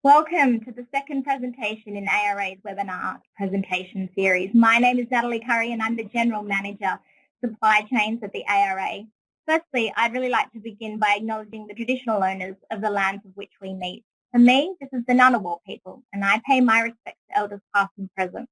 Welcome to the second presentation in ARA's webinar presentation series. My name is Natalie Curry and I'm the General Manager, Supply Chains at the ARA. Firstly, I'd really like to begin by acknowledging the traditional owners of the lands of which we meet. For me, this is the Ngunnawal people, and I pay my respects to elders past and present.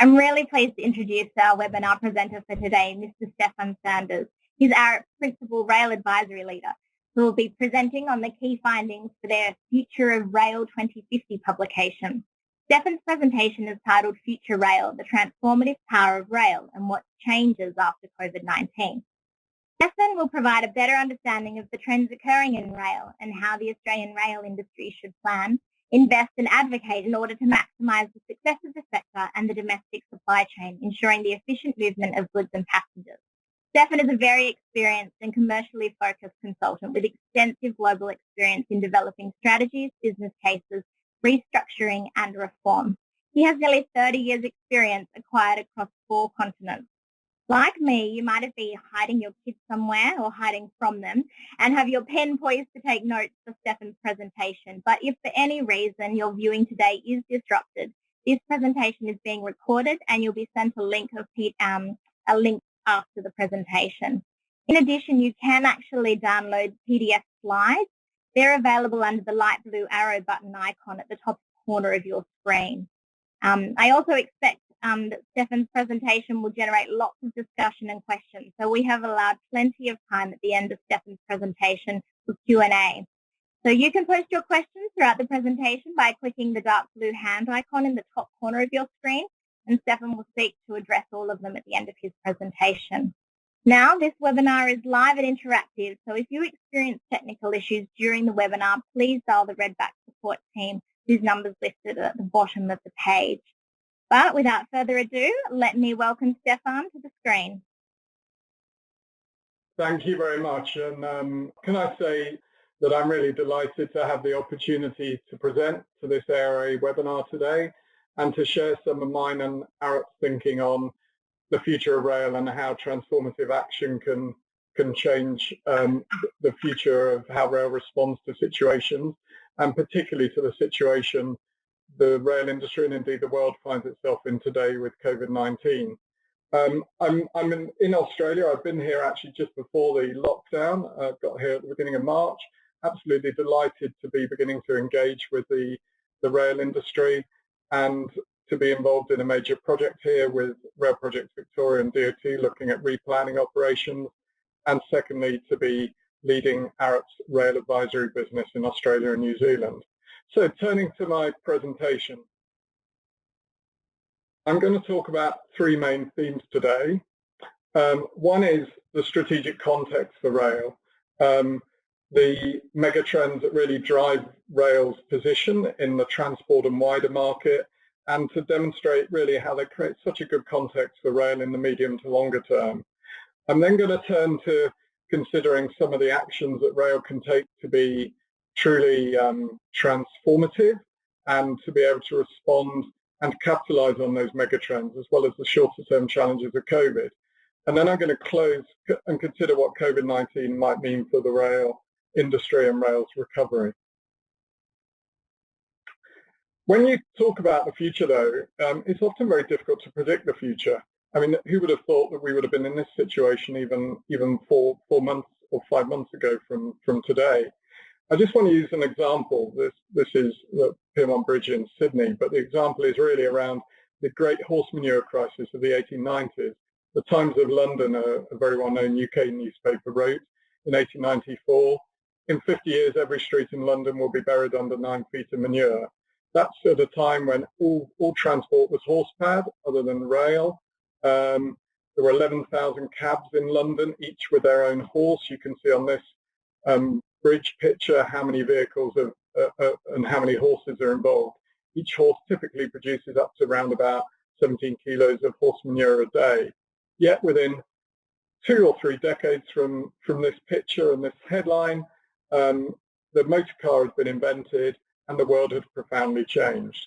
I'm really pleased to introduce our webinar presenter for today, Mr. Stefan Sanders. He's our Principal Rail Advisory Leader, who will be presenting on the key findings for their Future of Rail 2050 publication. Stefan's presentation is titled Future Rail, the Transformative Power of Rail and What Changes After COVID-19. Stefan will provide a better understanding of the trends occurring in rail and how the Australian rail industry should plan, invest and advocate in order to maximise the success of the sector and the domestic supply chain, ensuring the efficient movement of goods and passengers. Stefan is a very experienced and commercially focused consultant with extensive global experience in developing strategies, business cases, restructuring and reform. He has nearly 30 years experience acquired across 4 continents. Like me, you might have been hiding your kids somewhere or hiding from them and have your pen poised to take notes for Stefan's presentation. But if for any reason your viewing today is disrupted, this presentation is being recorded and you'll be sent a link after the presentation. In addition, you can actually download PDF slides. They're available under the light blue arrow button icon at the top corner of your screen. I also expect that Stefan's presentation will generate lots of discussion and questions, so we have allowed plenty of time at the end of Stefan's presentation for Q&A. So you can post your questions throughout the presentation by clicking the dark blue hand icon in the top corner of your screen, and Stefan will seek to address all of them at the end of his presentation. Now, this webinar is live and interactive, so if you experience technical issues during the webinar, please dial the Redback support team, whose number is listed at the bottom of the page. But without further ado, let me welcome Stefan to the screen. Thank you very much. And can I say that I'm really delighted to have the opportunity to present to this ARA webinar today and to share some of mine and Arup's thinking on the future of rail and how transformative action can change the future of how rail responds to situations, and particularly to the situation the rail industry and indeed the world finds itself in today with COVID-19. I'm in Australia. I've been here actually just before the lockdown. I got here at the beginning of March. Absolutely delighted to be beginning to engage with the rail industry and to be involved in a major project here with Rail Projects Victoria and DOT looking at replanning operations, and secondly to be leading Arup's rail advisory business in Australia and New Zealand. So turning to my presentation, I'm going to talk about 3 main themes today. One is the strategic context for rail, the megatrends that really drive rail's position in the transport and wider market, and to demonstrate really how they create such a good context for rail in the medium to longer term. I'm then going to turn to considering some of the actions that rail can take to be truly transformative and to be able to respond and capitalize on those megatrends as well as the shorter term challenges of COVID. And then I'm going to close and consider what COVID-19 might mean for the rail industry and rail's recovery. When you talk about the future, though, it's often very difficult to predict the future. I mean, who would have thought that we would have been in this situation even 4 months or 5 months ago from today? I just want to use an example. This is the Pyrmont Bridge in Sydney, but the example is really around the great horse manure crisis of the 1890s. The Times of London, a very well-known UK newspaper, wrote in 1894, in 50 years, every street in London will be buried under 9 feet of manure. That's at a time when all transport was horse-powered, other than rail. There were 11,000 cabs in London, each with their own horse. You can see on this bridge picture how many vehicles and how many horses are involved. Each horse typically produces up to around about 17 kilos of horse manure a day. Yet within 2 or 3 decades from this picture and this headline, the motor car has been invented and the world has profoundly changed.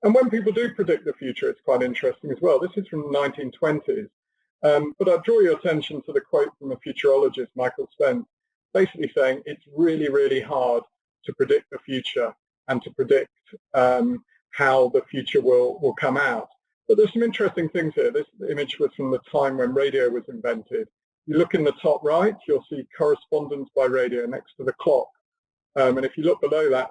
And when people do predict the future, it's quite interesting as well. This is from the 1920s, but I'll draw your attention to the quote from a futurologist, Michael Spence, basically saying it's really, really hard to predict the future. and to predict how the future will come out. But there's some interesting things here. This image was from the time when radio was invented. You look in the top right, you'll see correspondence by radio next to the clock. And if you look below that,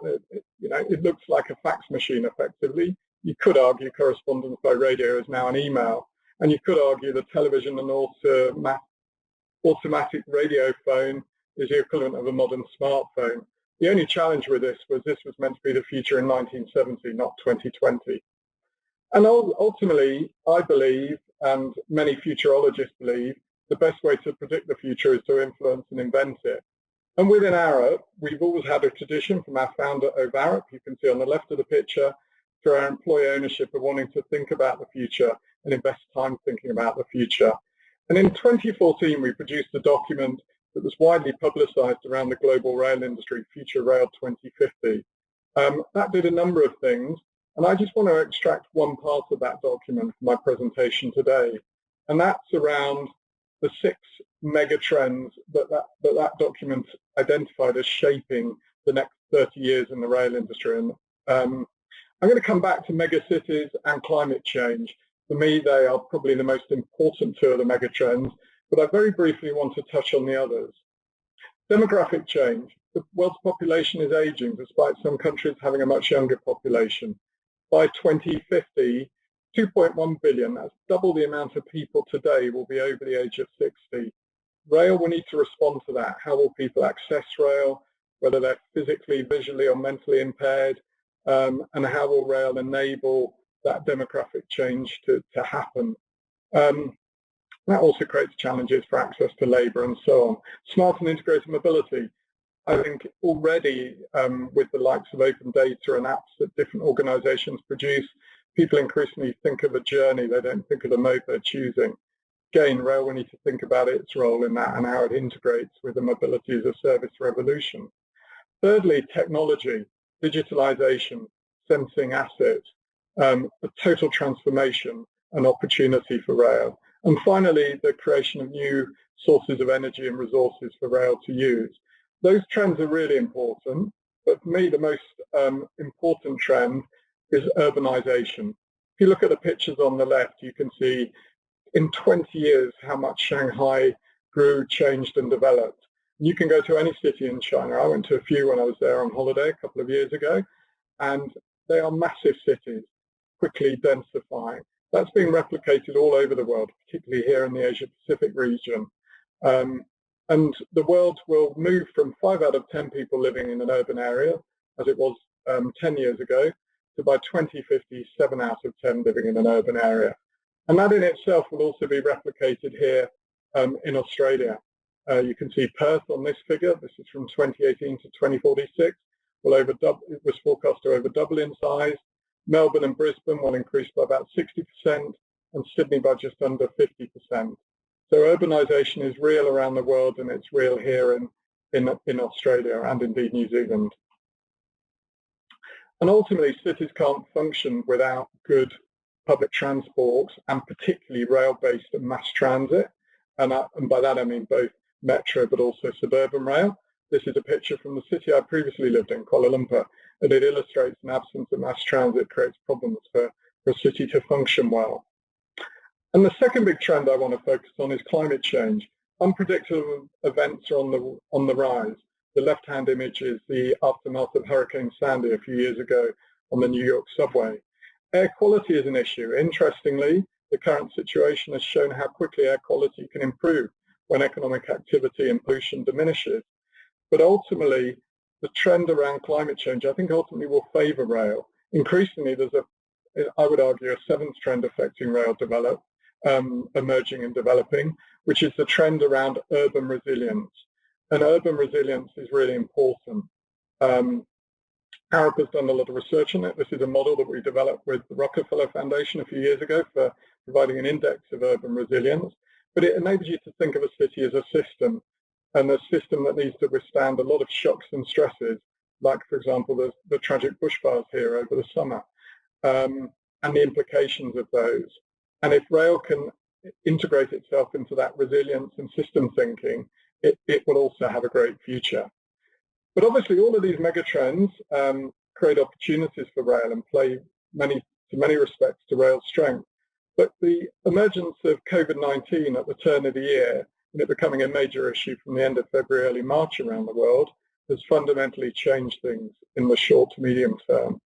it looks like a fax machine effectively. You could argue correspondence by radio is now an email. And you could argue the television and automatic radio phone is the equivalent of a modern smartphone. The only challenge with this was meant to be the future in 1970, not 2020. And ultimately, I believe, and many futurologists believe, the best way to predict the future is to influence and invent it. And within Arup, we've always had a tradition from our founder of Arup, you can see on the left of the picture, through our employee ownership of wanting to think about the future and invest time thinking about the future. And in 2014, we produced a document that was widely publicized around the global rail industry, Future Rail 2050. That did a number of things, and I just want to extract one part of that document for my presentation today, and that's around the 6 megatrends that document identified as shaping the next 30 years in the rail industry. And I'm going to come back to megacities and climate change. For me, they are probably the most important 2 of the megatrends, but I very briefly want to touch on the others. Demographic change. The world's population is aging, despite some countries having a much younger population. By 2050, 2.1 billion, that's double the amount of people today, will be over the age of 60. Rail will need to respond to that. How will people access rail, whether they're physically, visually, or mentally impaired, and how will rail enable that demographic change to happen? That also creates challenges for access to labour and so on. Smart and integrated mobility. I think already with the likes of open data and apps that different organisations produce, people increasingly think of a journey, they don't think of the mode they're choosing. Again, rail will need to think about its role in that and how it integrates with the mobility as a service revolution. Thirdly, technology, digitalisation, sensing assets, a total transformation and opportunity for rail. And finally, the creation of new sources of energy and resources for rail to use. Those trends are really important, but for me the most important trend is urbanisation. If you look at the pictures on the left, you can see in 20 years how much Shanghai grew, changed and developed. And you can go to any city in China. I went to a few when I was there on holiday a couple of years ago, and they are massive cities, quickly densifying. That's being replicated all over the world, particularly here in the Asia-Pacific region. And the world will move from 5 out of 10 people living in an urban area, as it was 10 years ago, to by 2050, 7 out of 10 living in an urban area. And that in itself will also be replicated here in Australia. You can see Perth on this figure. This is from 2018 to 2046. It was forecast to over double in size. Melbourne and Brisbane will increase by about 60%, and Sydney by just under 50%. So urbanisation is real around the world, and it's real here in Australia and indeed New Zealand. And ultimately, cities can't function without good public transport, and particularly rail-based and mass transit. And by that I mean both metro but also suburban rail. This is a picture from the city I previously lived in, Kuala Lumpur, and it illustrates an absence of mass transit creates problems for a city to function well. And the second big trend I want to focus on is climate change. Unpredictable events are on the rise. The left-hand image is the aftermath of Hurricane Sandy a few years ago on the New York subway. Air quality is an issue. Interestingly, the current situation has shown how quickly air quality can improve when economic activity and pollution diminishes. But ultimately, the trend around climate change, I think ultimately will favour rail. Increasingly, there's I would argue, a 7th trend affecting rail emerging and developing, which is the trend around urban resilience. And urban resilience is really important. Arup has done a lot of research on it. This is a model that we developed with the Rockefeller Foundation a few years ago for providing an index of urban resilience. But it enables you to think of a city as a system, and a system that needs to withstand a lot of shocks and stresses, like, for example, the tragic bushfires here over the summer, and the implications of those. And if rail can integrate itself into that resilience and system thinking, it will also have a great future. But obviously, all of these megatrends create opportunities for rail and play to many respects to rail's strength. But the emergence of COVID-19 at the turn of the year and it becoming a major issue from the end of February, early March around the world has fundamentally changed things in the short to medium term.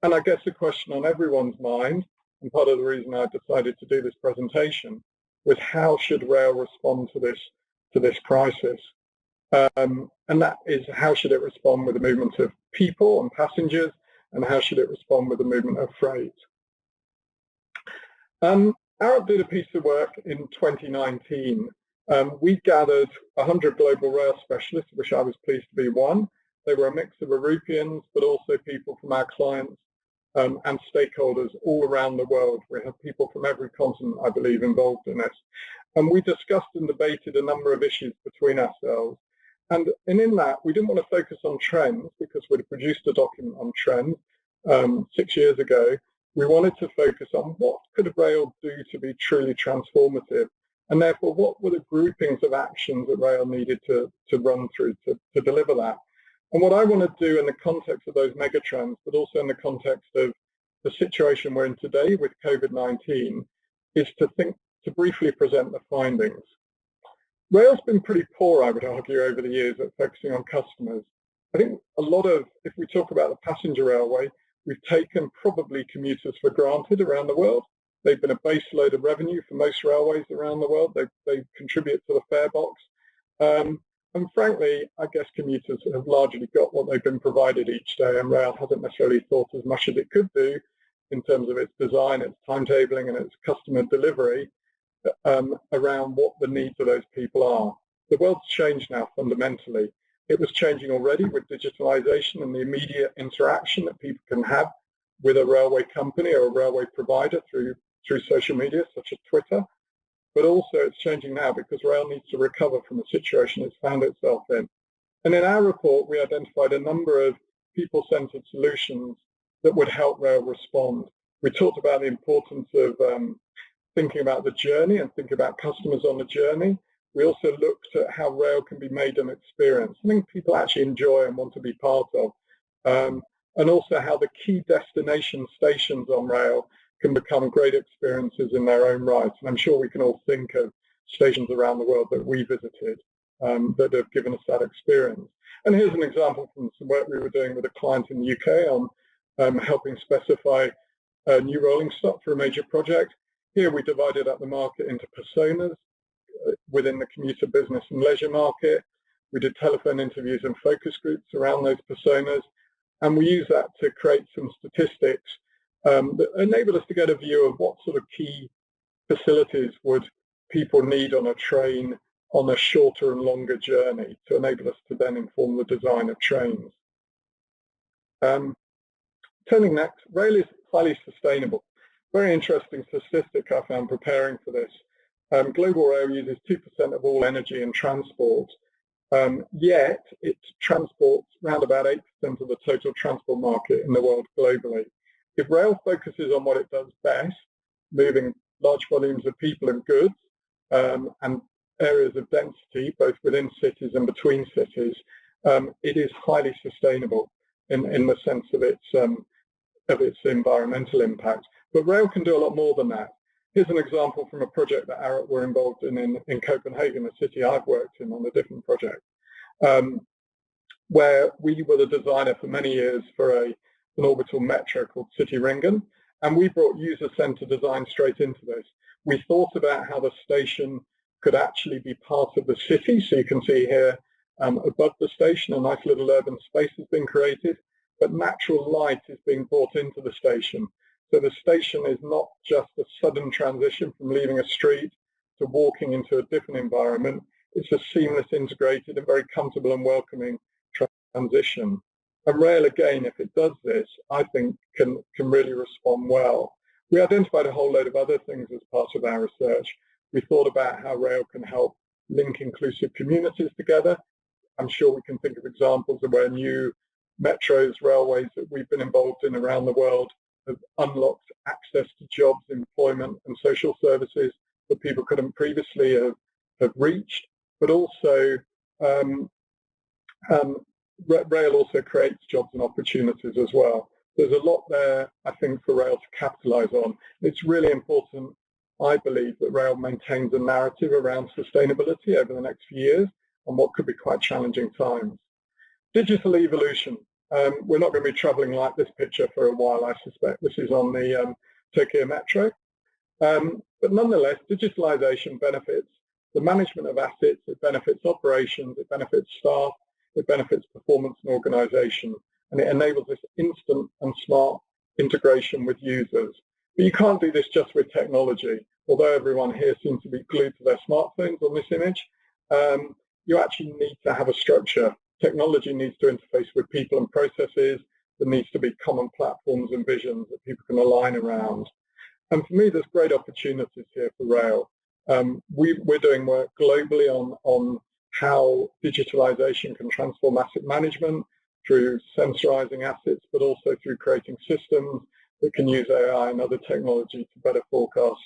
And I guess the question on everyone's mind, and part of the reason I decided to do this presentation, was how should rail respond to this crisis? And that is, how should it respond with the movement of people and passengers, and how should it respond with the movement of freight? Arup did a piece of work in 2019. We gathered 100 global rail specialists, which I was pleased to be one. They were a mix of Arupians, but also people from our clients and stakeholders all around the world. We have people from every continent, I believe, involved in this. And we discussed and debated a number of issues between ourselves. And in that, we didn't want to focus on trends because we'd produced a document on trends 6 years ago. We wanted to focus on what could rail do to be truly transformative, and therefore what were the groupings of actions that rail needed to run through to deliver that. And what I want to do in the context of those megatrends, but also in the context of the situation we're in today with COVID-19, is to briefly present the findings. Rail's been pretty poor, I would argue, over the years at focusing on customers. I think if we talk about the passenger railway, we've taken probably commuters for granted around the world. They've been a base load of revenue for most railways around the world. They contribute to the fare box. And frankly, I guess commuters have largely got what they've been provided each day, and rail hasn't necessarily thought as much as it could do in terms of its design, its timetabling, and its customer delivery around what the needs of those people are. The world's changed now fundamentally. It was changing already with digitalization and the immediate interaction that people can have with a railway company or a railway provider through social media, such as Twitter. But also it's changing now because rail needs to recover from the situation it's found itself in. And in our report, we identified a number of people-centered solutions that would help rail respond. We talked about the importance of thinking about the journey and thinking about customers on the journey. We also looked at how rail can be made an experience, something people actually enjoy and want to be part of, and also how the key destination stations on rail can become great experiences in their own right. And I'm sure we can all think of stations around the world that we visited that have given us that experience. And here's an example from some work we were doing with a client in the UK on helping specify a new rolling stock for a major project. Here we divided up the market into personas within the commuter business and leisure market. We did telephone interviews and focus groups around those personas, and we used that to create some statistics that enable us to get a view of what sort of key facilities would people need on a train on a shorter and longer journey to enable us to then inform the design of trains. Turning next, rail is highly sustainable. Very interesting statistic I found preparing for this. Global rail uses 2% of all energy in transport, yet it transports around about 8% of the total transport market in the world globally. If rail focuses on what it does best, moving large volumes of people and goods and areas of density, both within cities and between cities, it is highly sustainable in the sense of its environmental impact. But rail can do a lot more than that. Here's an example from a project that Arup were involved in Copenhagen, a city I've worked in on a different project, where we were the designer for many years for an orbital metro called City Ringen, and we brought user-centered design straight into this. We thought about how the station could actually be part of the city. So you can see here above the station, a nice little urban space has been created, but natural light is being brought into the station. So the station is not just a sudden transition from leaving a street to walking into a different environment. It's a seamless, integrated, and very comfortable and welcoming transition. And rail, again, if it does this, I think can really respond well. We identified a whole load of other things as part of our research. We thought about how rail can help link inclusive communities together. I'm sure we can think of examples of where new metros, railways that we've been involved in around the world have unlocked access to jobs, employment, and social services that people couldn't previously have reached, but also rail also creates jobs and opportunities as well. There's a lot there, I think, for rail to capitalise on. It's really important, I believe, that rail maintains a narrative around sustainability over the next few years on what could be quite challenging times. Digital evolution. We're not going to be travelling like this picture for a while, I suspect. This is on the Tokyo Metro. But nonetheless, digitalisation benefits the management of assets, it benefits operations, it benefits staff, it benefits performance and organisation, and it enables this instant and smart integration with users. But you can't do this just with technology. Although everyone here seems to be glued to their smartphones on this image, you actually need to have a structure. Technology needs to interface with people and processes. There needs to be common platforms and visions that people can align around. And for me, there's great opportunities here for rail. We're doing work globally on how digitalization can transform asset management through sensorizing assets, but also through creating systems that can use AI and other technology to better forecast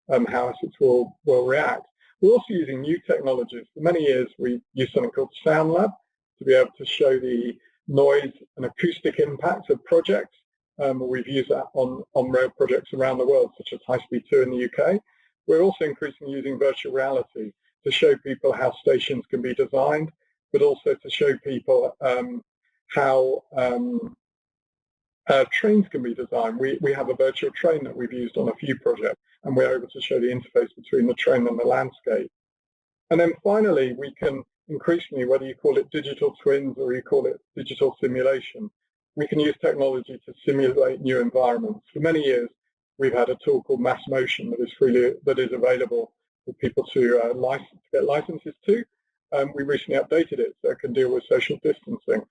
how assets will react. We're also using new technologies. For many years, we used something called Sound Lab to be able to show the noise and acoustic impact of projects. We've used that on rail projects around the world, such as High Speed 2 in the UK. We're also increasingly using virtual reality to show people how stations can be designed, but also to show people how trains can be designed. We have a virtual train that we've used on a few projects, and we're able to show the interface between the train and the landscape. And then finally, we can increasingly, whether you call it digital twins or you call it digital simulation, we can use technology to simulate new environments. For many years, we've had a tool called Mass Motion that is available for people to get licenses to. We recently updated it so it can deal with social distancing.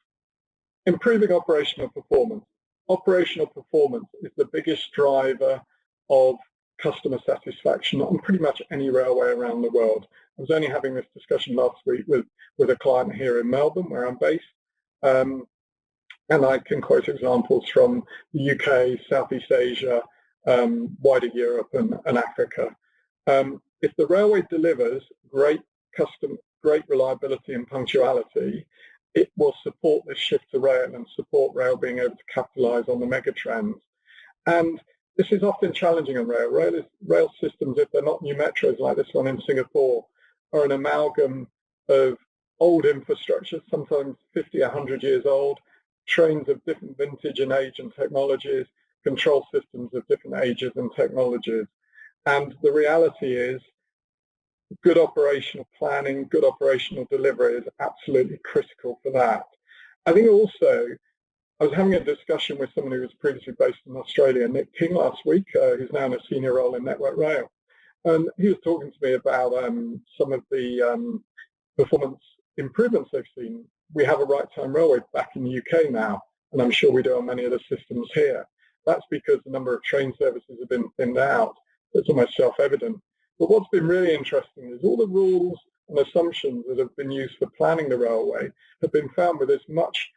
Improving operational performance. Operational performance is the biggest driver of customer satisfaction on pretty much any railway around the world. I was only having this discussion last week with a client here in Melbourne, where I'm based, and I can quote examples from the UK, Southeast Asia, wider Europe and Africa. If the railway delivers great reliability and punctuality, it will support this shift to rail and support rail being able to capitalise on the megatrends. And this is often challenging on rail. Rail systems, if they're not new metros like this one in Singapore, are an amalgam of old infrastructure, sometimes 50, 100 years old, trains of different vintage and age and technologies, control systems of different ages and technologies. And the reality is good operational planning, good operational delivery is absolutely critical for that. I think also, I was having a discussion with someone who was previously based in Australia, Nick King, last week, who's now in a senior role in Network Rail. And he was talking to me about some of the performance improvements they've seen. We have a right time railway back in the UK now, and I'm sure we do on many other systems here. That's because the number of train services have been thinned out. It's almost self-evident. But what's been really interesting is all the rules and assumptions that have been used for planning the railway have been found with this much,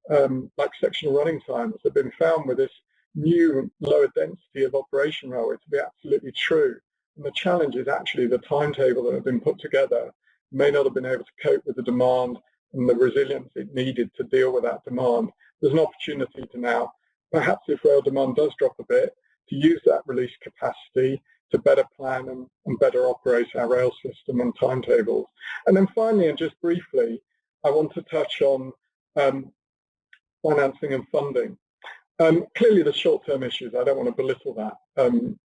like sectional running times, have been found with this new lower density of operation railway to be absolutely true. And the challenge is actually the timetable that have been put together may not have been able to cope with the demand and the resilience it needed to deal with that demand. There's an opportunity to now, perhaps if rail demand does drop a bit, to use that released capacity to better plan and better operate our rail system and timetables. And then finally, and just briefly, I want to touch on financing and funding. Clearly, the short-term issues, I don't want to belittle that.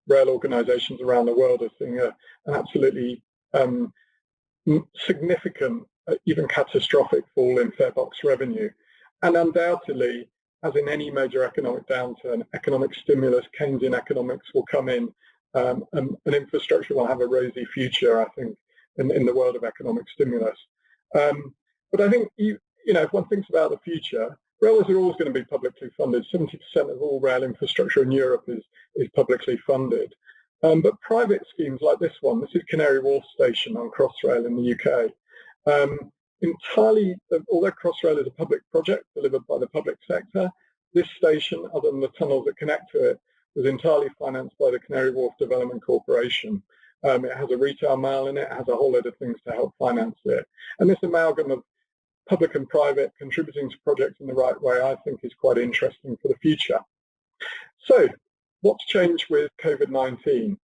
Rail organisations around the world are seeing an absolutely significant, even catastrophic fall in fare box revenue. And undoubtedly, as in any major economic downturn, economic stimulus, Keynesian economics will come in, and infrastructure will have a rosy future, I think, in the world of economic stimulus. But I think, if one thinks about the future, railways are always going to be publicly funded. 70% of all rail infrastructure in Europe is publicly funded. But private schemes like this one, this is Canary Wharf Station on Crossrail in the UK. Entirely, although Crossrail is a public project delivered by the public sector, this station, other than the tunnels that connect to it, was entirely financed by the Canary Wharf Development Corporation. It has a retail mall in it, it has a whole load of things to help finance it. And this amalgam of public and private contributing to projects in the right way, I think is quite interesting for the future. So, what's changed with COVID-19?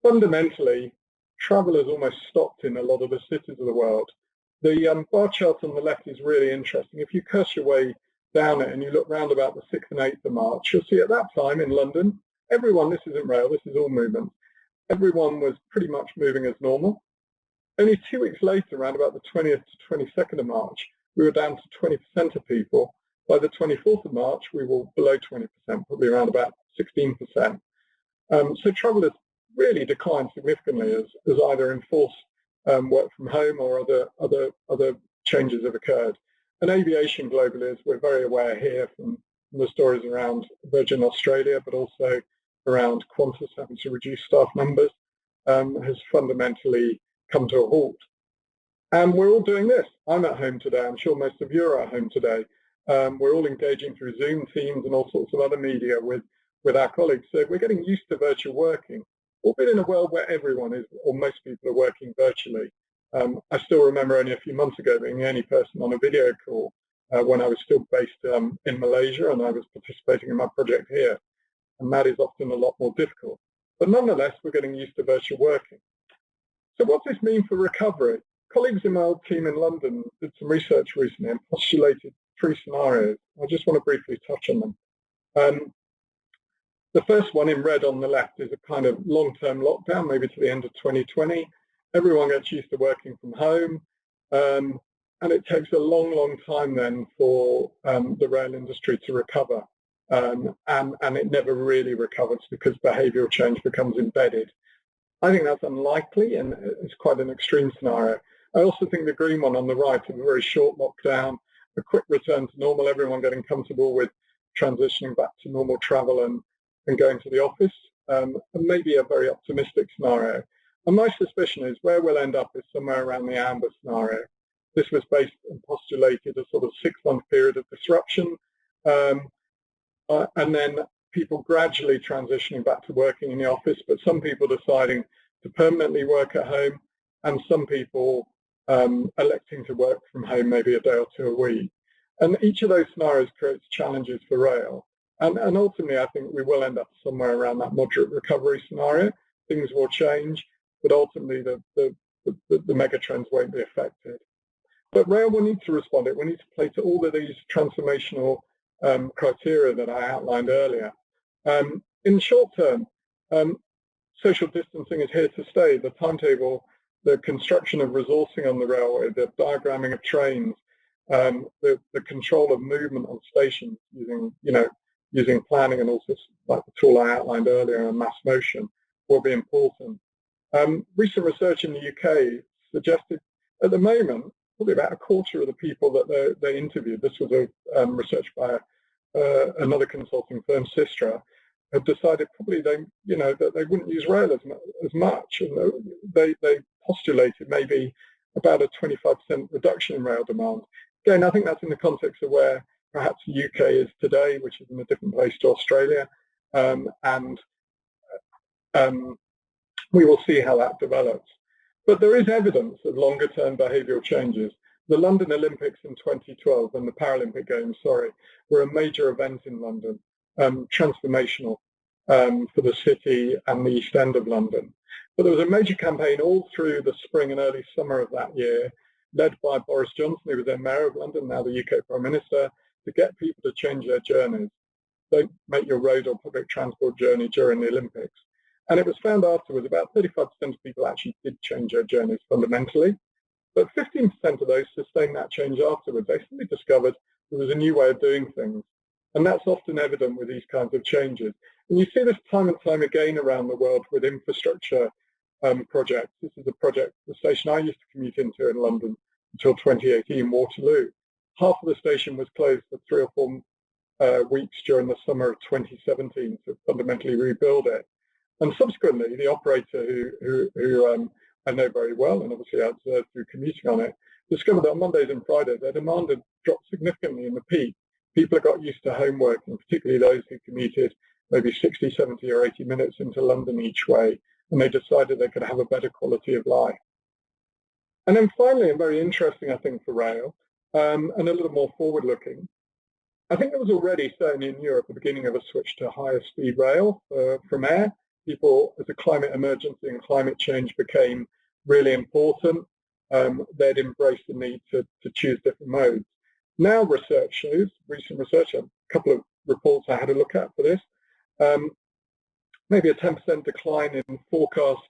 Fundamentally, travel has almost stopped in a lot of the cities of the world. The bar chart on the left is really interesting. If you curse your way down it and you look round about the 6th and 8th of March, you'll see at that time in London, everyone, this isn't rail, this is all movement, everyone was pretty much moving as normal. Only 2 weeks later, around about the 20th to 22nd of March, we were down to 20% of people. By the 24th of March, we were below 20%, probably around about 16%. So travel has really declined significantly as either enforced work from home or other changes have occurred. And aviation globally, as we're very aware here from the stories around Virgin Australia, but also around Qantas having to reduce staff numbers, has fundamentally come to a halt. And we're all doing this. I'm at home today. I'm sure most of you are at home today. We're all engaging through Zoom, Teams, and all sorts of other media with our colleagues. So we're getting used to virtual working, albeit in a world where everyone is, or most people are working virtually. I still remember only a few months ago being the only person on a video call when I was still based in Malaysia and I was participating in my project here. And that is often a lot more difficult. But nonetheless, we're getting used to virtual working. So what does this mean for recovery? Colleagues in my old team in London did some research recently and postulated 3 scenarios. I just want to briefly touch on them. The first one in red on the left is a kind of long-term lockdown, maybe to the end of 2020. Everyone gets used to working from home, and it takes a long, long time then for the rail industry to recover. And it never really recovers because behavioural change becomes embedded. I think that's unlikely, and it's quite an extreme scenario. I also think the green one on the right is a very short lockdown, a quick return to normal, everyone getting comfortable with transitioning back to normal travel and going to the office, and maybe a very optimistic scenario. And my suspicion is where we'll end up is somewhere around the amber scenario. This was based and postulated a sort of 6-month period of disruption, and then people gradually transitioning back to working in the office, but some people deciding to permanently work at home, and some people electing to work from home maybe a day or two a week. And each of those scenarios creates challenges for rail. And ultimately, I think we will end up somewhere around that moderate recovery scenario. Things will change, but ultimately the megatrends won't be affected. But rail will need to respond. It will need to play to all of these transformational criteria that I outlined earlier. In the short term, social distancing is here to stay. The timetable, the construction of resourcing on the railway, the diagramming of trains, the control of movement on stations using planning and also like the tool I outlined earlier and mass motion will be important. Recent research in the UK suggested at the moment probably about a quarter of the people that they interviewed, this was a research by another consulting firm, Sistra, had decided probably that they wouldn't use rail as much, and they postulated maybe about a 25% reduction in rail demand. Again, I think that's in the context of where perhaps the UK is today, which is in a different place to Australia, and we will see how that develops. But there is evidence of longer-term behavioural changes. The London Olympics in 2012 and the Paralympic Games, were a major event in London, transformational for the city and the East End of London. But there was a major campaign all through the spring and early summer of that year, led by Boris Johnson, who was then Mayor of London, now the UK Prime Minister, to get people to change their journeys. Don't make your road or public transport journey during the Olympics. And it was found afterwards about 35% of people actually did change their journeys fundamentally, but 15% of those sustained that change afterwards. They simply discovered there was a new way of doing things. And that's often evident with these kinds of changes. And you see this time and time again around the world with infrastructure projects. This is a project, the station I used to commute into in London until 2018, Waterloo. Half of the station was closed for 3 or 4 weeks during the summer of 2017 to fundamentally rebuild it. And subsequently, the operator who I know very well, and obviously I observed through commuting on it, discovered that on Mondays and Fridays, their demand had dropped significantly in the peak. People got used to home working, particularly those who commuted maybe 60, 70 or 80 minutes into London each way, and they decided they could have a better quality of life. And then finally, and very interesting, I think, for rail, and a little more forward-looking. I think there was already, certainly in Europe, the beginning of a switch to higher speed rail from air. People, as a climate emergency and climate change became really important, they'd embrace the need to choose different modes. Now research shows, recent research, a couple of reports I had a look at for this, maybe a 10% decline in forecast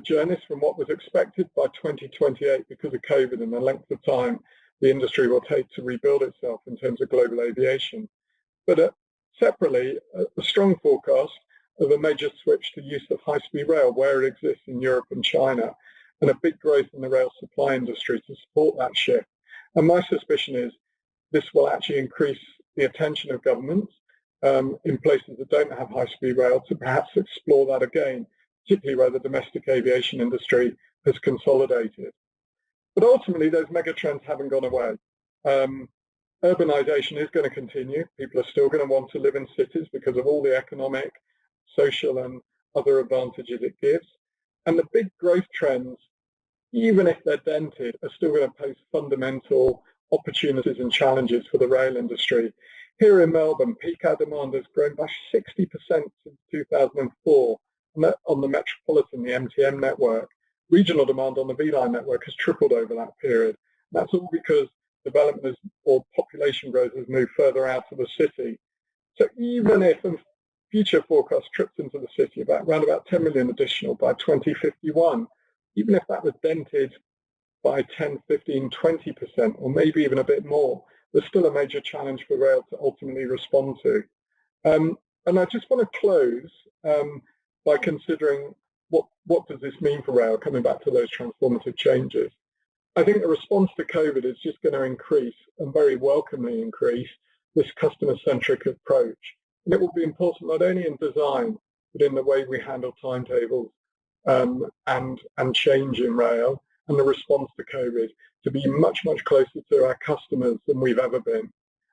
journeys from what was expected by 2028 because of COVID and the length of time the industry will take to rebuild itself in terms of global aviation. But separately, a strong forecast of a major switch to use of high-speed rail where it exists in Europe and China, and a big growth in the rail supply industry to support that shift. And my suspicion is this will actually increase the attention of governments in places that don't have high-speed rail to perhaps explore that again, particularly where the domestic aviation industry has consolidated. But ultimately, those megatrends haven't gone away. Urbanisation is going to continue. People are still going to want to live in cities because of all the economic, social, and other advantages it gives. And the big growth trends, even if they're dented, are still going to pose fundamental opportunities and challenges for the rail industry. Here in Melbourne, peak hour demand has grown by 60% since 2004 on the Metropolitan, the MTM network. Regional demand on the V-Line network has tripled over that period. That's all because development or population growth has moved further out of the city. So even if future forecast trips into the city around about 10 million additional by 2051, even if that was dented by 10, 15, 20%, or maybe even a bit more, there's still a major challenge for rail to ultimately respond to. And I just want to close by considering what does this mean for rail, coming back to those transformative changes. I think the response to COVID is just going to increase, and very welcomely increase, this customer-centric approach. And it will be important not only in design, but in the way we handle timetables and change in rail, and the response to COVID to be much, much closer to our customers than we've ever been.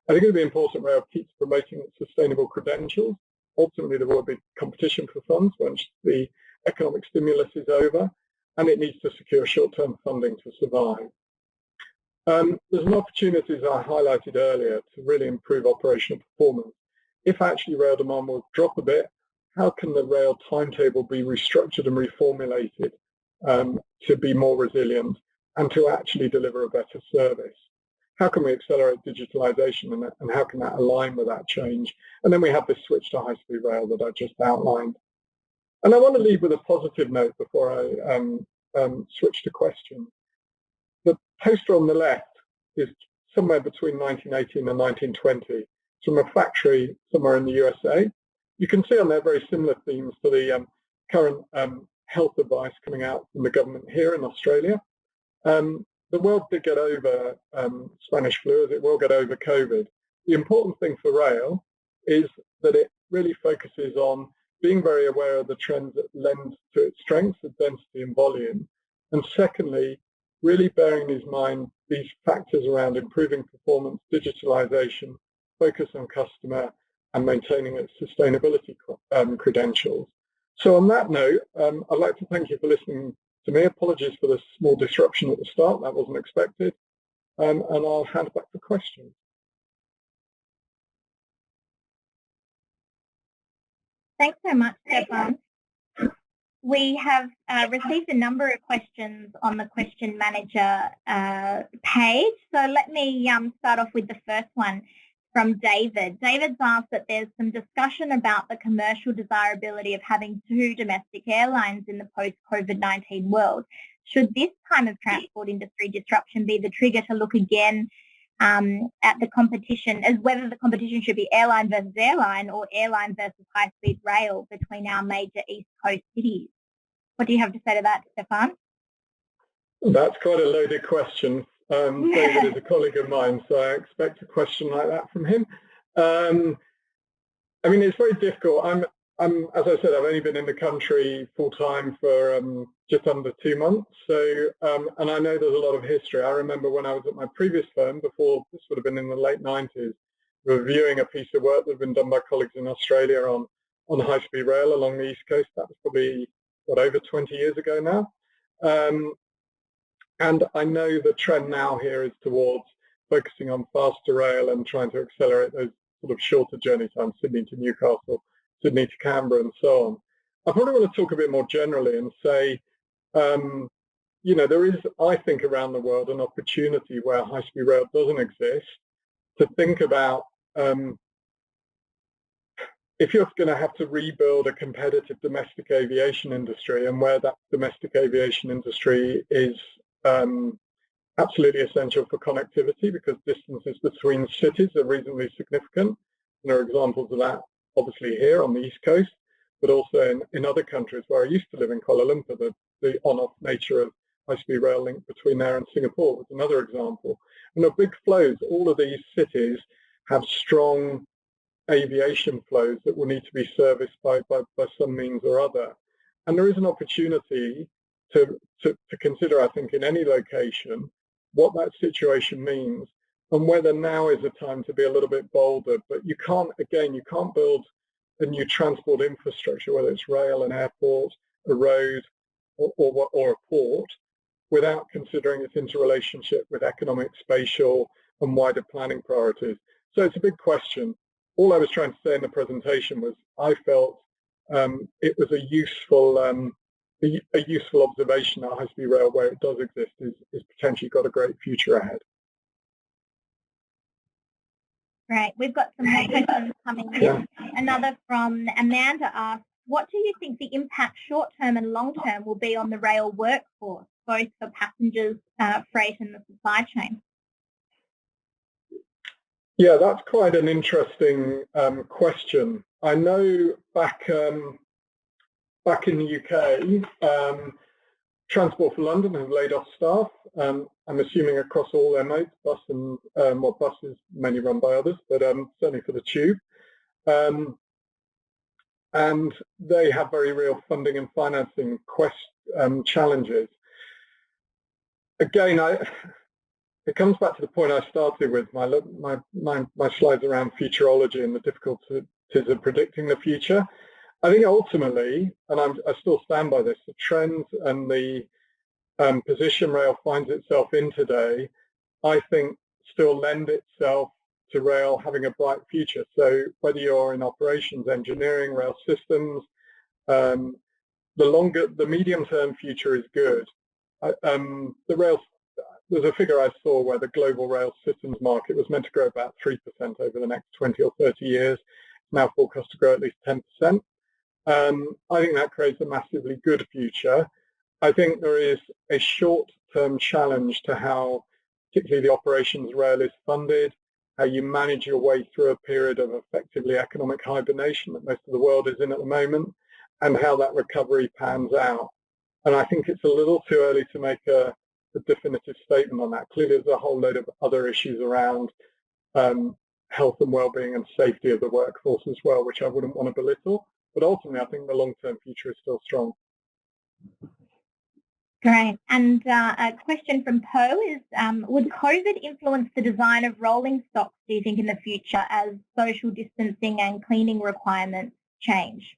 I think it'll be important rail keeps promoting sustainable credentials. Ultimately, there will be competition for funds once the economic stimulus is over, and it needs to secure short-term funding to survive. There's an opportunity, as I highlighted earlier, to really improve operational performance. If actually rail demand will drop a bit, how can the rail timetable be restructured and reformulated to be more resilient and to actually deliver a better service? How can we accelerate digitalization, and how can that align with that change? And then we have this switch to high-speed rail that I just outlined. And I want to leave with a positive note before I switch to questions. The poster on the left is somewhere between 1918 and 1920. It's from a factory somewhere in the USA. You can see on there very similar themes to the current health advice coming out from the government here in Australia. The world did get over Spanish flu, as it will get over COVID. The important thing for rail is that it really focuses on being very aware of the trends that lend to its strengths of density and volume. And secondly, really bearing in mind these factors around improving performance, digitalization, focus on customer, and maintaining its sustainability credentials. So on that note, I'd like to thank you for listening to me. Apologies for the small disruption at the start, that wasn't expected. And I'll hand back for questions. Thanks so much, Stefan. We have received a number of questions on the Question Manager page. So let me start off with the first one from David. David's asked that there's some discussion about the commercial desirability of having 2 domestic airlines in the post-COVID-19 world. Should this time of transport industry disruption be the trigger to look again at the competition, as whether the competition should be airline versus airline or airline versus high-speed rail between our major East Coast cities? What do you have to say to that, Stefan? That's quite a loaded question. David is a colleague of mine, so I expect a question like that from him. I mean, it's very difficult. As I said, I've only been in the country full-time for just under 2 months. So, and I know there's a lot of history. I remember when I was at my previous firm, before this would have been in the late 90s, reviewing a piece of work that had been done by colleagues in Australia on high-speed rail along the East Coast. That was probably, over 20 years ago now. And I know the trend now here is towards focusing on faster rail and trying to accelerate those sort of shorter journey times, Sydney to Newcastle, Sydney to Canberra, and so on. I probably want to talk a bit more generally and say, you know, there is, I think, around the world an opportunity where high-speed rail doesn't exist to think about if you're going to have to rebuild a competitive domestic aviation industry, and where that domestic aviation industry is absolutely essential for connectivity because distances between cities are reasonably significant. And there are examples of that obviously here on the East Coast, but also in other countries where I used to live in Kuala Lumpur. The on-off nature of high-speed rail link between there and Singapore was another example. And the big flows, all of these cities have strong aviation flows that will need to be serviced by some means or other. And there is an opportunity to consider, I think, in any location, what that situation means and whether now is a time to be a little bit bolder. But you can't, again, you can't build a new transport infrastructure, whether it's rail, an airport, a road, or a port, without considering its interrelationship with economic, spatial, and wider planning priorities. So it's a big question. All I was trying to say in the presentation was I felt it was a useful observation that high-speed rail, where it does exist, is potentially got a great future ahead. Great. We've got some more questions coming in. Yeah. Another from Amanda asks, what do you think the impact short-term and long-term will be on the rail workforce, both for passengers, freight and the supply chain? Yeah, that's quite an interesting question. I know back in the UK, Transport for London have laid off staff. I'm assuming across all their modes, bus and well, buses mainly run by others, but certainly for the tube. And they have very real funding and financing challenges. Again, it comes back to the point I started with, my slides around futurology and the difficulties of predicting the future. I think ultimately, and I still stand by this, the trends and the position rail finds itself in today, I think still lend itself to rail having a bright future. So whether you're in operations, engineering, rail systems, the medium-term future is good. There's a figure I saw where the global rail systems market was meant to grow about 3% over the next 20 or 30 years. It's now forecast to grow at least 10%. I think that creates a massively good future. I think there is a short-term challenge to how, particularly the operations rail is funded, how you manage your way through a period of effectively economic hibernation that most of the world is in at the moment, and how that recovery pans out. And I think it's a little too early to make a definitive statement on that. Clearly, there's a whole load of other issues around health and well-being and safety of the workforce as well, which I wouldn't want to belittle. But ultimately, I think the long-term future is still strong. Great. And a question from Poe is, would COVID influence the design of rolling stocks, do you think, in the future as social distancing and cleaning requirements change?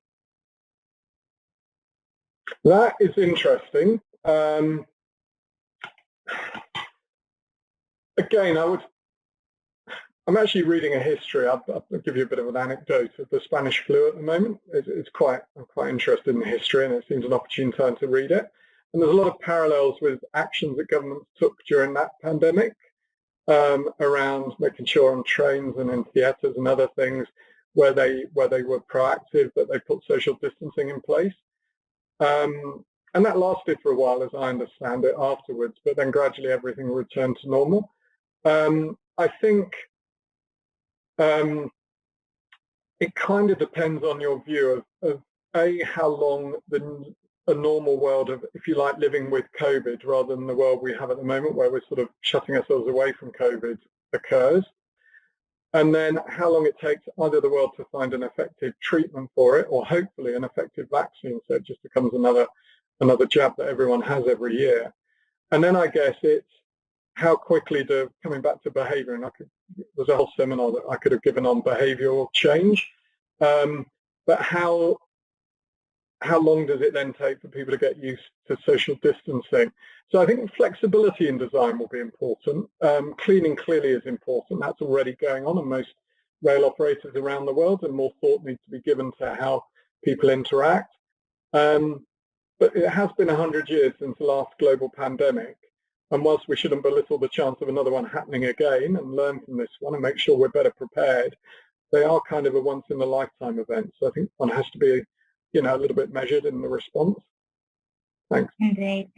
That is interesting. Again, I'm actually reading a history. I'll give you a bit of an anecdote of the Spanish flu at the moment. I'm quite interested in the history, and it seems an opportune time to read it. And there's a lot of parallels with actions that governments took during that pandemic around making sure on trains and in theatres and other things where they were proactive, that they put social distancing in place. And that lasted for a while, as I understand it, afterwards, but then gradually everything returned to normal. I think it kind of depends on your view of how long a normal world of, if you like, living with COVID rather than the world we have at the moment where we're sort of shutting ourselves away from COVID occurs. And then how long it takes either the world to find an effective treatment for it or hopefully an effective vaccine, so it just becomes another jab that everyone has every year. And then I guess it's how quickly coming back to behavior, and there's a whole seminar that I could have given on behavioral change, but how how long does it then take for people to get used to social distancing? So I think flexibility in design will be important. Cleaning clearly is important. That's already going on in most rail operators around the world, and more thought needs to be given to how people interact. But it has been 100 years since the last global pandemic. And whilst we shouldn't belittle the chance of another one happening again and learn from this one and make sure we're better prepared, they are kind of a once-in-a-lifetime event. So I think one has to be, a little bit measured in the response. Thanks. Indeed.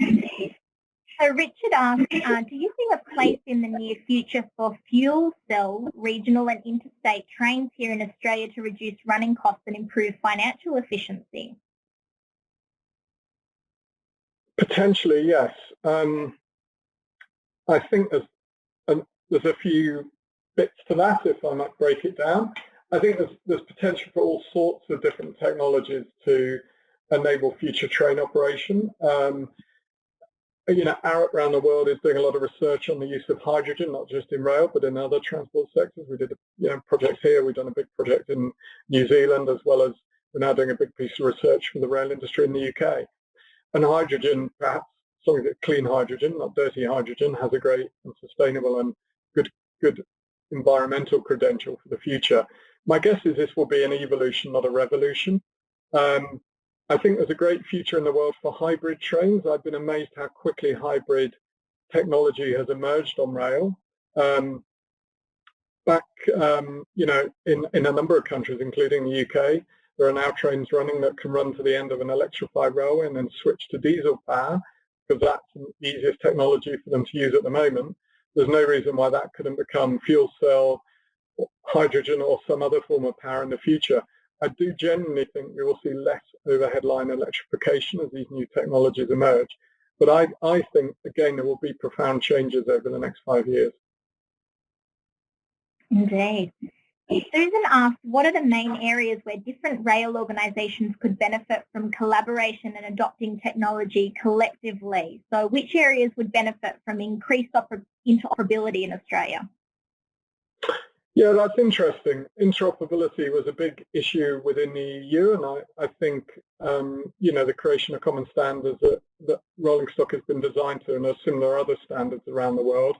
So Richard asks, do you see a place in the near future for fuel cell regional and interstate trains here in Australia to reduce running costs and improve financial efficiency? Potentially, yes. I think there's a few bits to that, if I might break it down. I think there's potential for all sorts of different technologies to enable future train operation. Arup around the world is doing a lot of research on the use of hydrogen, not just in rail, but in other transport sectors. We did projects here. We've done a big project in New Zealand, as well as we're now doing a big piece of research for the rail industry in the UK. And hydrogen, perhaps something that clean hydrogen, not dirty hydrogen, has a great and sustainable and good environmental credential for the future. My guess is this will be an evolution, not a revolution. I think there's a great future in the world for hybrid trains. I've been amazed how quickly hybrid technology has emerged on rail. Back, in a number of countries, including the UK, there are now trains running that can run to the end of an electrified railway and then switch to diesel power, because that's the easiest technology for them to use at the moment. There's no reason why that couldn't become fuel cell, hydrogen, or some other form of power in the future. I do genuinely think we will see less overhead line electrification as these new technologies emerge. But I think, again, there will be profound changes over the next 5 years. Indeed. Susan asked, what are the main areas where different rail organisations could benefit from collaboration and adopting technology collectively? So which areas would benefit from increased interoperability in Australia? Yeah, that's interesting. Interoperability was a big issue within the EU, and I think, the creation of common standards that rolling stock has been designed to, and there are similar other standards around the world,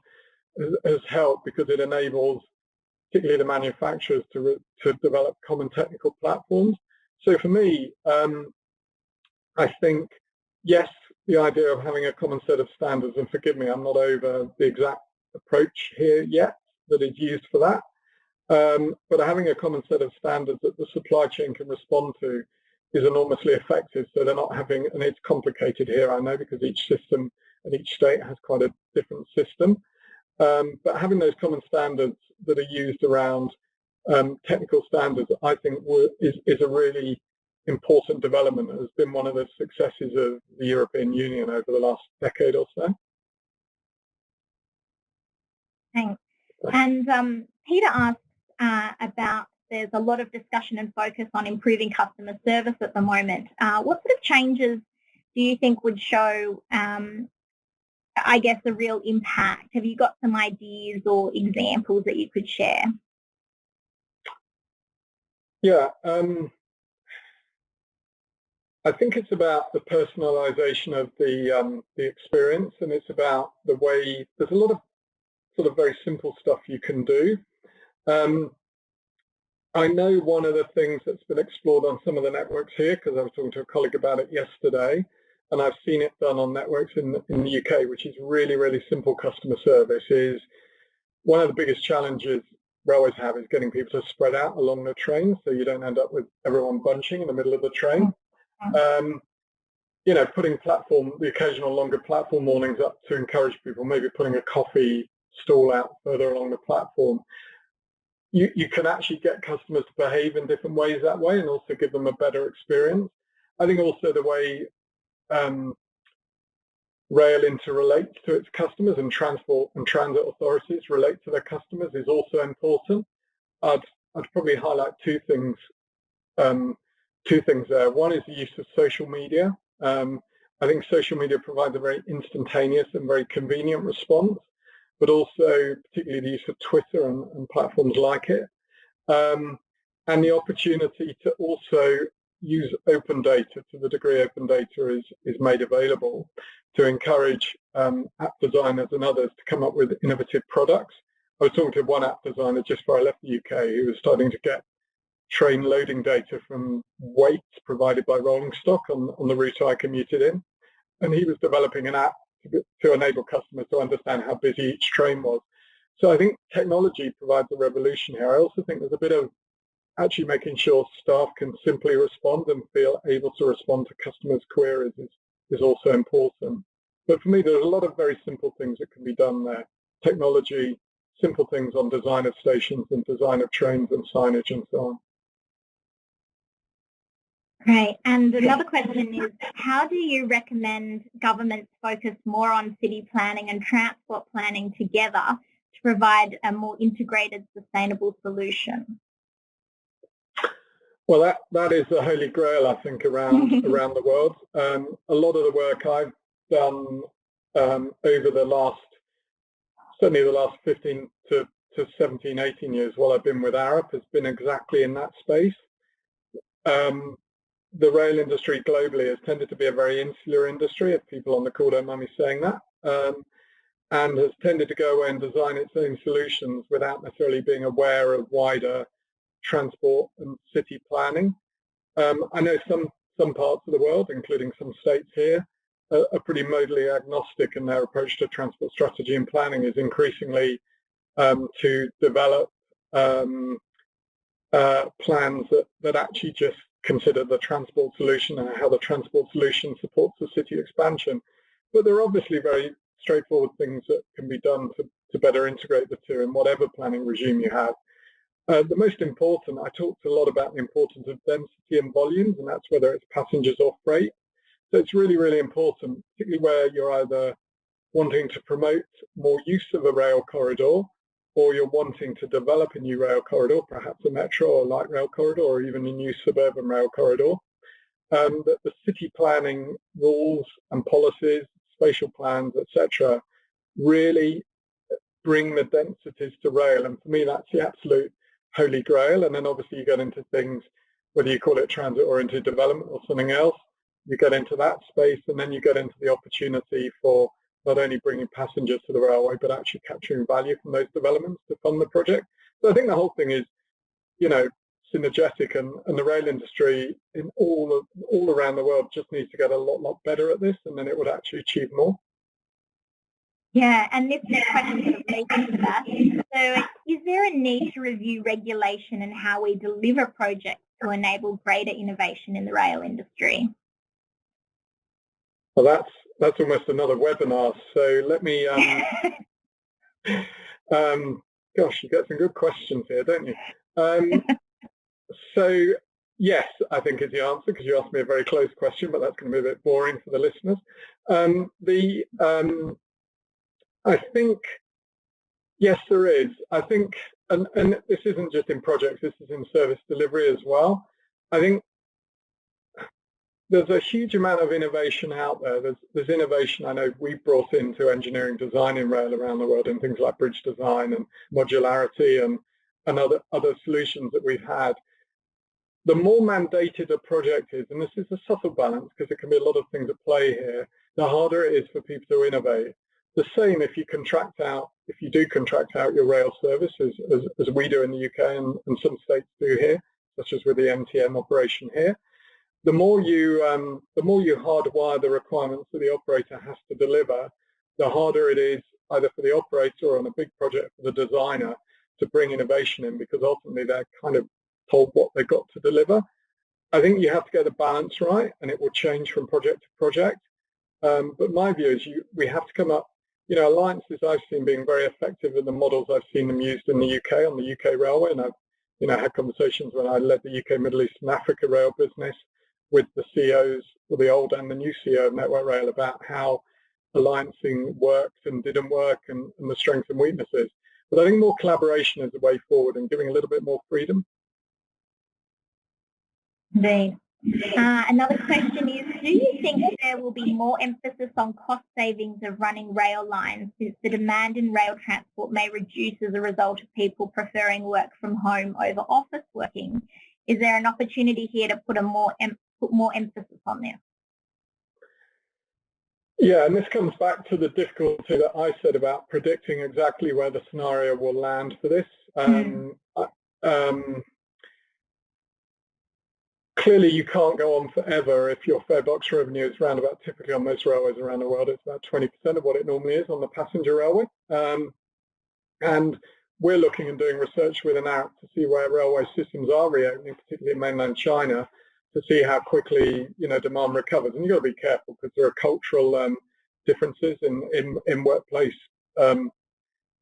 has helped, because it enables particularly the manufacturers to develop common technical platforms. So for me, I think, yes, the idea of having a common set of standards, and forgive me, I'm not over the exact approach here yet that is used for that, but having a common set of standards that the supply chain can respond to is enormously effective. So they're not having, and it's complicated here, I know, because each system and each state has quite a different system. But having those common standards that are used around technical standards, I think is a really important development. It has been one of the successes of the European Union over the last decade or so. Thanks. And Peter asks about, there's a lot of discussion and focus on improving customer service at the moment. What sort of changes do you think would show, I guess, a real impact? Have you got some ideas or examples that you could share? Yeah, I think it's about the personalization of the experience, and it's about the way, there's a lot of sort of very simple stuff you can do. I know one of the things that's been explored on some of the networks here, because I was talking to a colleague about it yesterday, and I've seen it done on networks in the UK, which is really, really simple customer service. Is one of the biggest challenges railways have is getting people to spread out along the train, so you don't end up with everyone bunching in the middle of the train. Putting the occasional longer platform mornings up to encourage people, maybe putting a coffee stall out further along the platform. You can actually get customers to behave in different ways that way, and also give them a better experience. I think also the way rail interrelates to its customers, and transport and transit authorities relate to their customers, is also important. I'd probably highlight two things there. One is the use of social media. I think social media provides a very instantaneous and very convenient response, but also particularly the use of Twitter and platforms like it, and the opportunity to also use open data to the degree open data is made available to encourage app designers and others to come up with innovative products. I was talking to one app designer just before I left the UK who was starting to get train loading data from weights provided by rolling stock on the route I commuted in. And he was developing an app to enable customers to understand how busy each train was. So I think technology provides a revolution here. I also think there's a bit of actually making sure staff can simply respond and feel able to respond to customers' queries is also important. But for me, there's a lot of very simple things that can be done there. Technology, simple things on design of stations and design of trains and signage and so on. Great. And another question is, how do you recommend governments focus more on city planning and transport planning together to provide a more integrated, sustainable solution? Well, that is the holy grail, I think, around the world. A lot of the work I've done over the last, certainly the last 15 to 17, 18 years while I've been with Arup has been exactly in that space. The rail industry globally has tended to be a very insular industry, if people on the call don't mind me saying that, and has tended to go away and design its own solutions without necessarily being aware of wider transport and city planning. I know some parts of the world, including some states here, are pretty modally agnostic in their approach to transport strategy and planning is increasingly to develop plans that actually just consider the transport solution and how the transport solution supports the city expansion. But there are obviously very straightforward things that can be done to better integrate the two in whatever planning regime you have. The most important, I talked a lot about the importance of density and volumes, and that's whether it's passengers or freight. So it's really, really important, particularly where you're either wanting to promote more use of a rail corridor, or you're wanting to develop a new rail corridor, perhaps a metro or light rail corridor, or even a new suburban rail corridor, that the city planning rules and policies, spatial plans, etc., really bring the densities to rail. And for me, that's the absolute holy grail. And then obviously you get into things, whether you call it transit-oriented development or something else, you get into that space, and then you get into the opportunity for not only bringing passengers to the railway, but actually capturing value from those developments to fund the project. So I think the whole thing is, synergetic, and the rail industry in all around the world just needs to get a lot better at this, and then it would actually achieve more. Yeah, and this next question sort of leads into that. So is there a need to review regulation and how we deliver projects to enable greater innovation in the rail industry? Well, that's almost another webinar. So let me, gosh, you get some good questions here, don't you? So yes, I think is the answer, because you asked me a very close question, but that's going to be a bit boring for the listeners. I think, yes, there is. I think, and this isn't just in projects, this is in service delivery as well. I think there's a huge amount of innovation out there. There's innovation I know we've brought into engineering design in rail around the world in things like bridge design and modularity and other solutions that we've had. The more mandated a project is, and this is a subtle balance because there can be a lot of things at play here, the harder it is for people to innovate. The same if you do contract out your rail service, as we do in the UK and some states do here, such as with the MTM operation here. The more you hardwire the requirements that the operator has to deliver, the harder it is either for the operator or on a big project for the designer to bring innovation in, because ultimately they're kind of told what they've got to deliver. I think you have to get the balance right, and it will change from project to project. But my view is we have to come up, alliances I've seen being very effective in the models I've seen them used in the UK on the UK railway, and I've had conversations when I led the UK Middle East and Africa rail business with the CEOs, or the old and the new CEO of Network Rail, about how alliancing worked and didn't work and the strengths and weaknesses. But I think more collaboration is the way forward and giving a little bit more freedom. Indeed. Another question is, do you think there will be more emphasis on cost savings of running rail lines, since the demand in rail transport may reduce as a result of people preferring work from home over office working? Is there an opportunity here to put more emphasis on this? Yeah, and this comes back to the difficulty that I said about predicting exactly where the scenario will land for this. Clearly, you can't go on forever if your fare box revenue is around about, typically on most railways around the world, it's about 20% of what it normally is on the passenger railway. And we're looking and doing research with an Arup to see where railway systems are reopening, particularly in mainland China, to see how quickly demand recovers. And you've got to be careful because there are cultural differences in workplace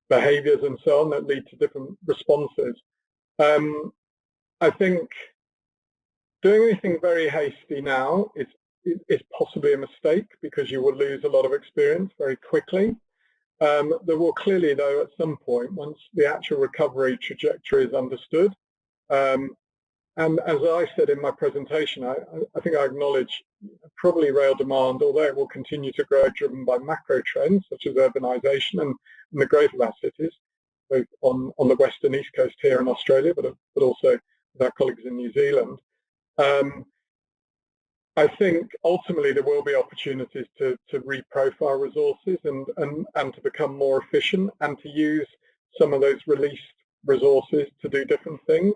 behaviours and so on that lead to different responses. I think doing anything very hasty now is possibly a mistake because you will lose a lot of experience very quickly. There will clearly, though, at some point, once the actual recovery trajectory is understood, and as I said in my presentation, I think I acknowledge probably rail demand, although it will continue to grow, driven by macro trends such as urbanisation and the growth of our cities, both on the west and east coast here in Australia, but also with our colleagues in New Zealand. I think ultimately there will be opportunities to reprofile resources and to become more efficient and to use some of those released resources to do different things.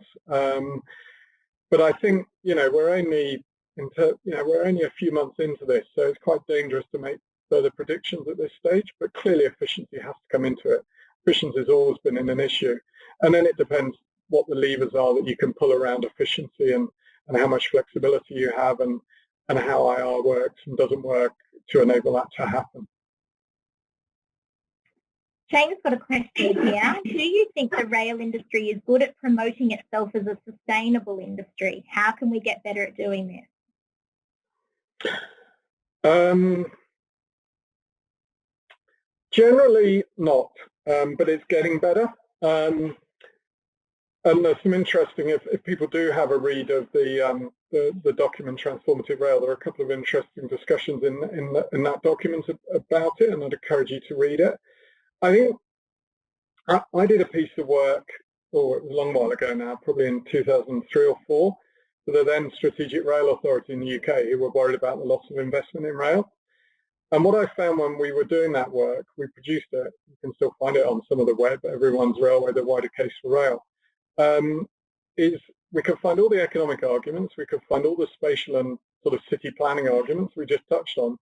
But I think we're only a few months into this, so it's quite dangerous to make further predictions at this stage. But clearly, efficiency has to come into it. Efficiency has always been an issue, and then it depends what the levers are that you can pull around efficiency and how much flexibility you have and how IR works and doesn't work to enable that to happen. Shane's got a question here. Do you think the rail industry is good at promoting itself as a sustainable industry? How can we get better at doing this? Generally not, but it's getting better. And there's some interesting, if people do have a read of the document Transformative Rail, there are a couple of interesting discussions in that document about it, and I'd encourage you to read it. I think I did a piece of work, it was a long while ago now, probably in 2003 or 4, for the then Strategic Rail Authority in the UK, who were worried about the loss of investment in rail. And what I found when we were doing that work, we produced it, you can still find it on some of the web, Everyone's Railway, the wider case for rail, is we could find all the economic arguments, we could find all the spatial and sort of city planning arguments we just touched on,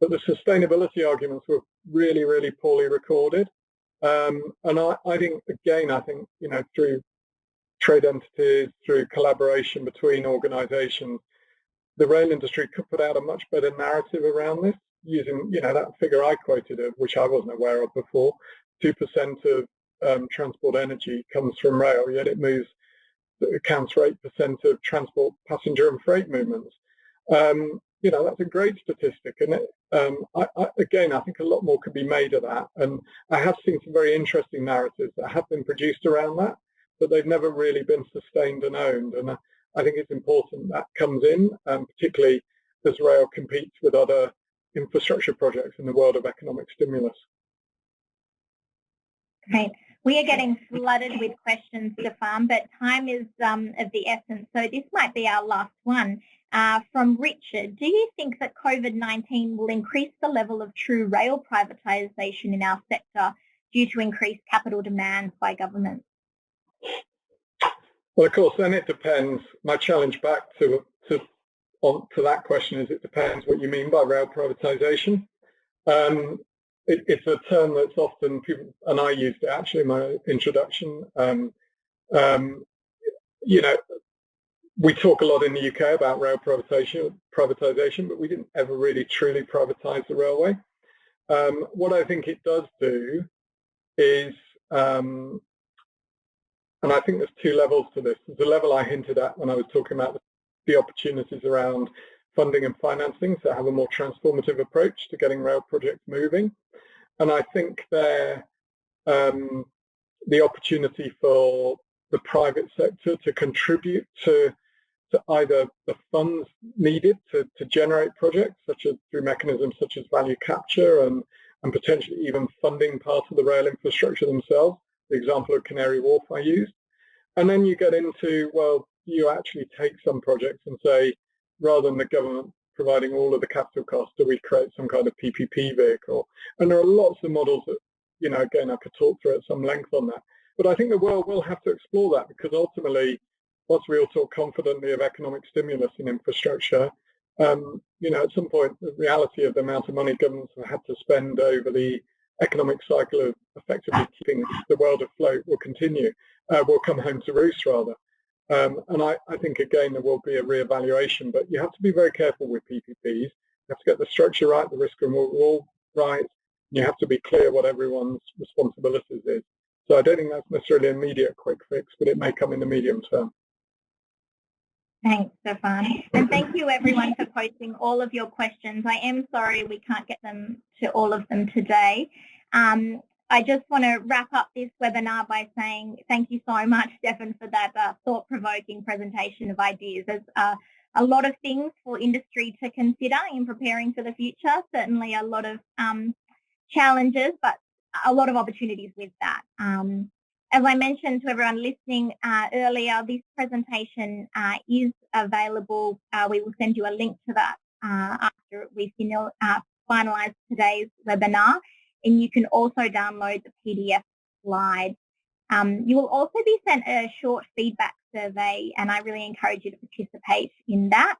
but the sustainability arguments were really, really poorly recorded. And I think, again, through trade entities, through collaboration between organisations, the rail industry could put out a much better narrative around this, using that figure I quoted, which I wasn't aware of before. 2% of transport energy comes from rail, yet it accounts for 8% of transport passenger and freight movements. That's a great statistic, and I think a lot more could be made of that. And I have seen some very interesting narratives that have been produced around that, but they've never really been sustained and owned. And I think it's important that comes in, particularly as rail competes with other infrastructure projects in the world of economic stimulus. Great. We are getting flooded with questions, Stefan, but time is of the essence, so this might be our last one. From Richard, do you think that COVID-19 will increase the level of true rail privatisation in our sector due to increased capital demands by governments? Well, of course, then it depends. My challenge back to that question is it depends what you mean by rail privatisation. It's a term that's often people, and I used it actually in my introduction. We talk a lot in the UK about rail privatisation, but we didn't ever really truly privatise the railway. What I think it does do is, and I think there's two levels to this. There's a level I hinted at when I was talking about the opportunities around funding and financing, so have a more transformative approach to getting rail projects moving. And I think the opportunity for the private sector to contribute to either the funds needed to generate projects, such as through mechanisms such as value capture and potentially even funding part of the rail infrastructure themselves, the example of Canary Wharf I used. And then you get into, well, you actually take some projects and say, rather than the government providing all of the capital costs, do we create some kind of PPP vehicle? And there are lots of models that, you know, again, I could talk through at some length on that. But I think the world will have to explore that, because ultimately, whilst we all talk confidently of economic stimulus and infrastructure, you know, at some point, the reality of the amount of money governments have had to spend over the economic cycle of effectively keeping the world afloat will continue, will come home to roost, rather. And I think, again, there will be a reevaluation, but you have to be very careful with PPPs. You have to get the structure right, the risk and reward right. You have to be clear what everyone's responsibilities is. So I don't think that's necessarily an immediate quick fix, but it may come in the medium term. Thanks, Stefan. And thank you, everyone, for posting all of your questions. I am sorry we can't get them to all of them today. I just want to wrap up this webinar by saying thank you so much, Stefan, for that thought-provoking presentation of ideas. There's a lot of things for industry to consider in preparing for the future, certainly a lot of challenges, but a lot of opportunities with that. As I mentioned to everyone listening earlier, this presentation is available. We will send you a link to that after we finalise today's webinar, and you can also download the PDF slides. You will also be sent a short feedback survey, and I really encourage you to participate in that.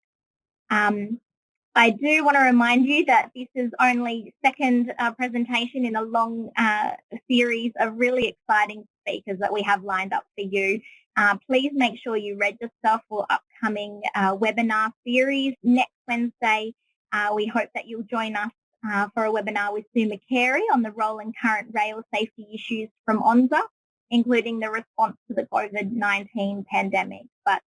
I do want to remind you that this is only second presentation in a long series of really exciting speakers that we have lined up for you. Please make sure you register for upcoming webinar series. Next Wednesday, we hope that you'll join us for a webinar with Sue McCary on the role and current rail safety issues from ONSA, including the response to the COVID-19 pandemic. But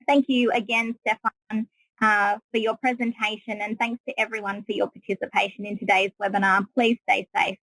thank you again, Stefan, for your presentation, and thanks to everyone for your participation in today's webinar. Please stay safe.